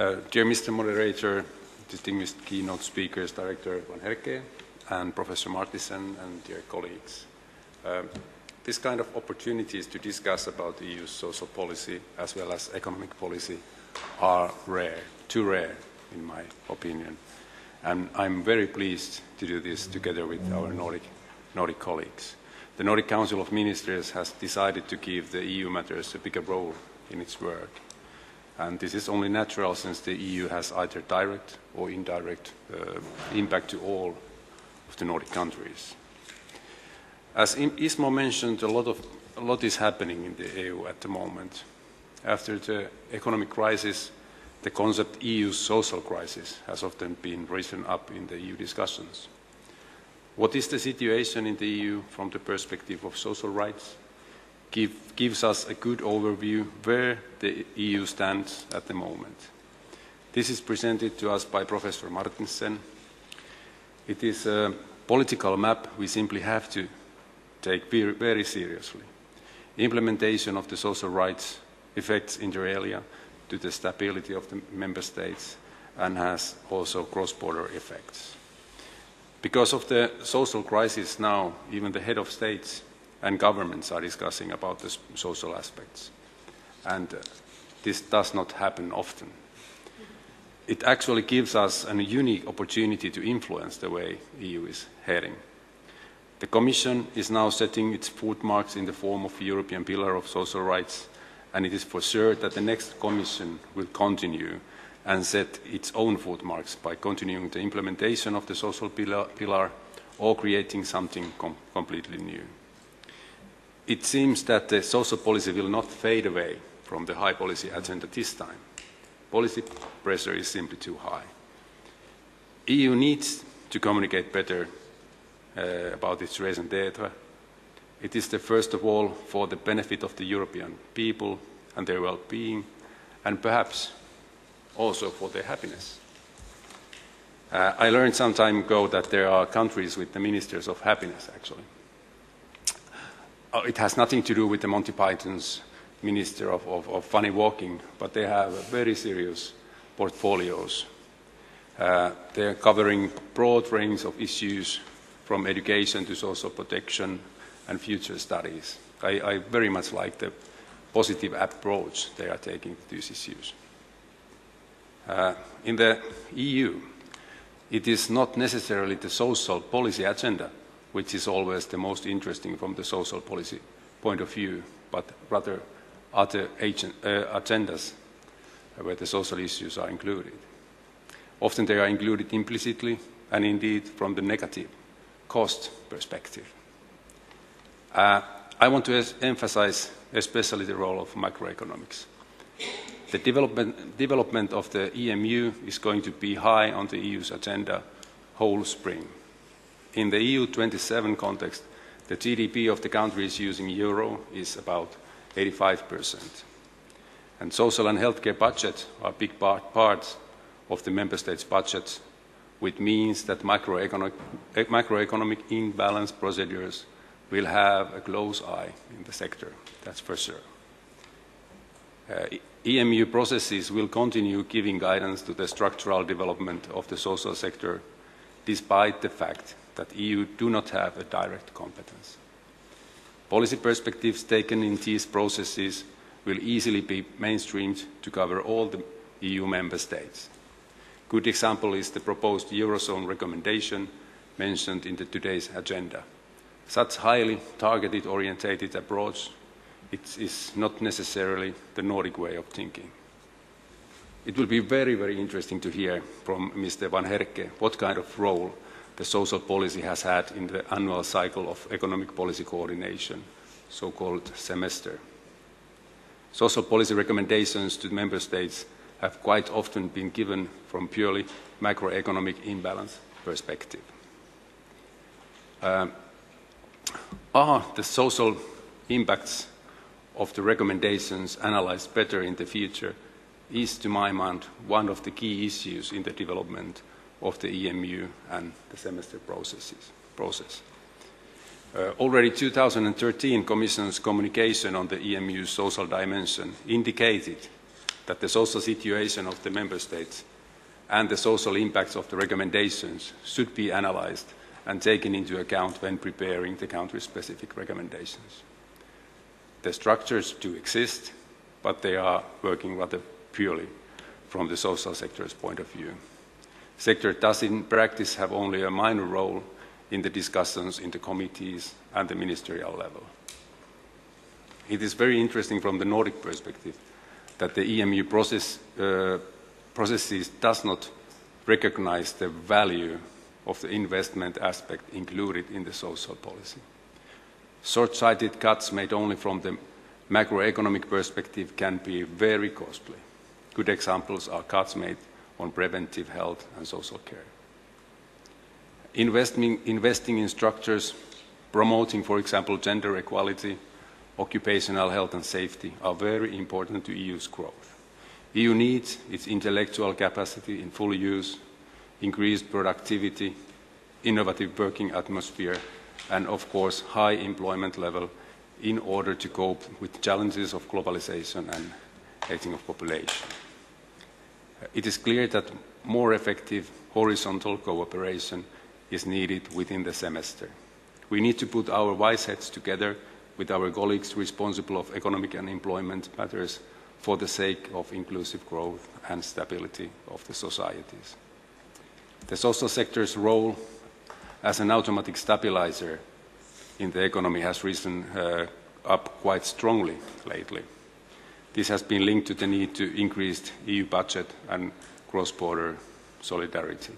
Dear Mr. Moderator, distinguished keynote speakers, Director Van Herke and Professor Martisen, and dear colleagues. This kind of opportunities to discuss about the EU's social policy as well as economic policy are rare, too rare in my opinion. And I'm very pleased to do this together with our Nordic colleagues. The Nordic Council of Ministers has decided to give the EU matters a bigger role in its work. And this is only natural since the EU has either direct or indirect impact to all of the Nordic countries. As Ismo mentioned, a lot is happening in the EU at the moment. After the economic crisis, the concept EU social crisis has often been risen up in the EU discussions. What is the situation in the EU from the perspective of social rights? Gives us a good overview where the EU stands at the moment. This is presented to us by Professor Martisen. It is a political map we simply have to take very seriously. Implementation of the social rights affects inter alia to the stability of the member states and has also cross-border effects. Because of the social crisis now, even the head of states and governments are discussing about the social aspects. And this does not happen often. It actually gives us a unique opportunity to influence the way the EU is heading. The Commission is now setting its footmarks in the form of the European Pillar of Social Rights, and it is for sure that the next Commission will continue and set its own footmarks by continuing the implementation of the social pillar or creating something completely new. It seems that the social policy will not fade away from the high policy agenda this time. Policy pressure is simply too high. EU needs to communicate better about its raison d'etre. It is first of all for the benefit of the European people and their well-being, and perhaps also for their happiness. I learned some time ago that there are countries with the ministers of happiness, actually. It has nothing to do with the Monty Python's Minister of Funny Walking, but they have very serious portfolios. They're covering broad range of issues from education to social protection and future studies. I very much like the positive approach they are taking to these issues. In the EU, it is not necessarily the social policy agenda which is always the most interesting from the social policy point of view, but rather other agendas where the social issues are included. Often they are included implicitly and indeed from the negative cost perspective. I want to emphasize especially the role of macroeconomics. The development of the EMU is going to be high on the EU's agenda whole spring. In the EU 27 context, the GDP of the countries using euro is about 85%. And social and healthcare budgets are big parts of the member states' budgets, which means that macroeconomic imbalance procedures will have a close eye in the sector, that's for sure. EMU processes will continue giving guidance to the structural development of the social sector, despite the fact that EU do not have a direct competence. Policy perspectives taken in these processes will easily be mainstreamed to cover all the EU member states. Good example is the proposed Eurozone recommendation mentioned in today's agenda. Such highly targeted orientated approach is not necessarily the Nordic way of thinking. It will be very interesting to hear from Mr. Van Herke what kind of role the social policy has had in the annual cycle of economic policy coordination, so-called semester. Social policy recommendations to the member states have quite often been given from purely macroeconomic imbalance perspective. Are the social impacts of the recommendations analyzed better in the future is, to my mind, one of the key issues in the development of the EMU and the semester process. Already 2013 Commission's communication on the EMU's social dimension indicated that the social situation of the member states and the social impacts of the recommendations should be analyzed and taken into account when preparing the country-specific recommendations. The structures do exist, but they are working rather purely from the social sector's point of view. The sector does in practice have only a minor role in the discussions in the committees and the ministerial level. It is very interesting from the Nordic perspective that the EMU processes does not recognize the value of the investment aspect included in the social policy. Short-sighted cuts made only from the macroeconomic perspective can be very costly. Good examples are cuts made on preventive health and social care. Investing in structures promoting, for example, gender equality, occupational health and safety are very important to EU's growth. EU needs its intellectual capacity in full use, increased productivity, innovative working atmosphere, and of course high employment level in order to cope with challenges of globalization and aging of population. It is clear that more effective horizontal cooperation is needed within the semester. We need to put our wise heads together with our colleagues responsible of economic and employment matters for the sake of inclusive growth and stability of the societies. The social sector's role as an automatic stabilizer in the economy has risen up quite strongly lately. This has been linked to the need to increase EU budget and cross-border solidarity.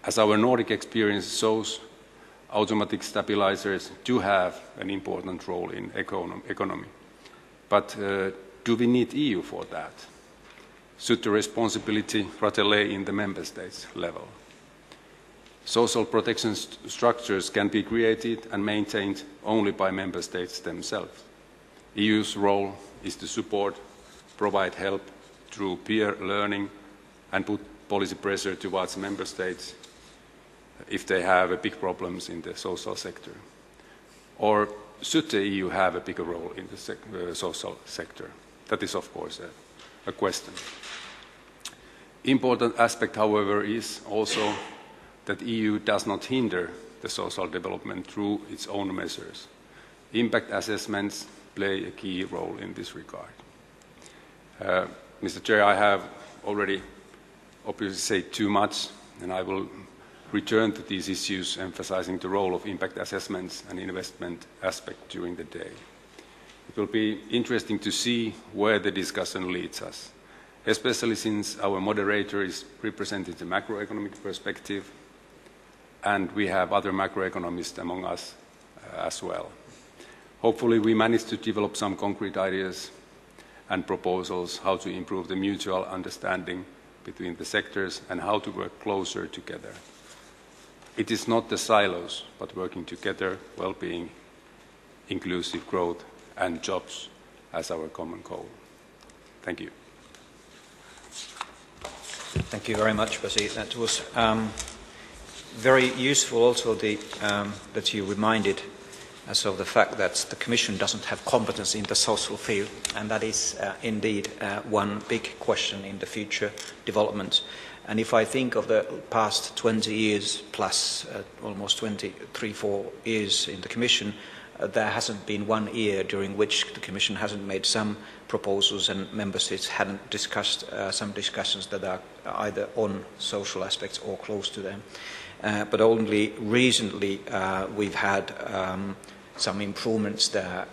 As our Nordic experience shows, automatic stabilizers do have an important role in economy. But do we need EU for that? Should the responsibility rather lay in the member states level? Social protection structures can be created and maintained only by member states themselves. EU's role is to support, provide help through peer learning and put policy pressure towards member states if they have big problems in the social sector. Or should the EU have a bigger role in the social sector? That is, of course, a question. Important aspect, however, is also that the EU does not hinder the social development through its own measures. Impact assessments play a key role in this regard. Mr. Chair, I have already obviously said too much, and I will return to these issues, emphasizing the role of impact assessments and investment aspect during the day. It will be interesting to see where the discussion leads us, especially since our moderator is representing the macroeconomic perspective, and we have other macroeconomists among us as well. Hopefully we manage to develop some concrete ideas and proposals how to improve the mutual understanding between the sectors and how to work closer together. It is not the silos, but working together, well-being, inclusive growth and jobs as our common goal. Thank you. Thank you very much, Pasi. That was very useful also that you reminded us of the fact that the Commission doesn't have competence in the social field, and that is indeed one big question in the future development. And if I think of the past 20 years plus, almost 4 years in the Commission, there hasn't been 1 year during which the Commission hasn't made some proposals and Member States hadn't discussed some discussions that are either on social aspects or close to them. But only recently we've had some improvements there,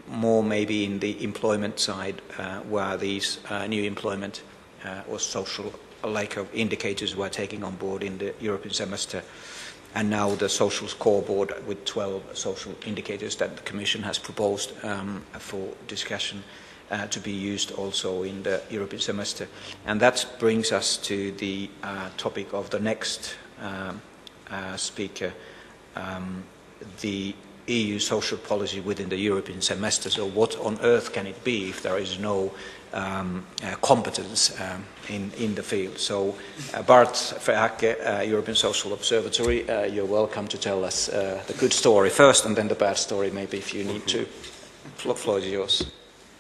more maybe in the employment side, where these new employment or social indicators were taking on board in the European semester, and now the social scoreboard with 12 social indicators that the Commission has proposed for discussion to be used also in the European semester. And that brings us to the topic of the next speaker, the EU social policy within the European semester. So what on earth can it be if there is no competence in the field? So Bart Verhake, European Social Observatory, you're welcome to tell us the good story first and then the bad story maybe if you need to. The floor is yours.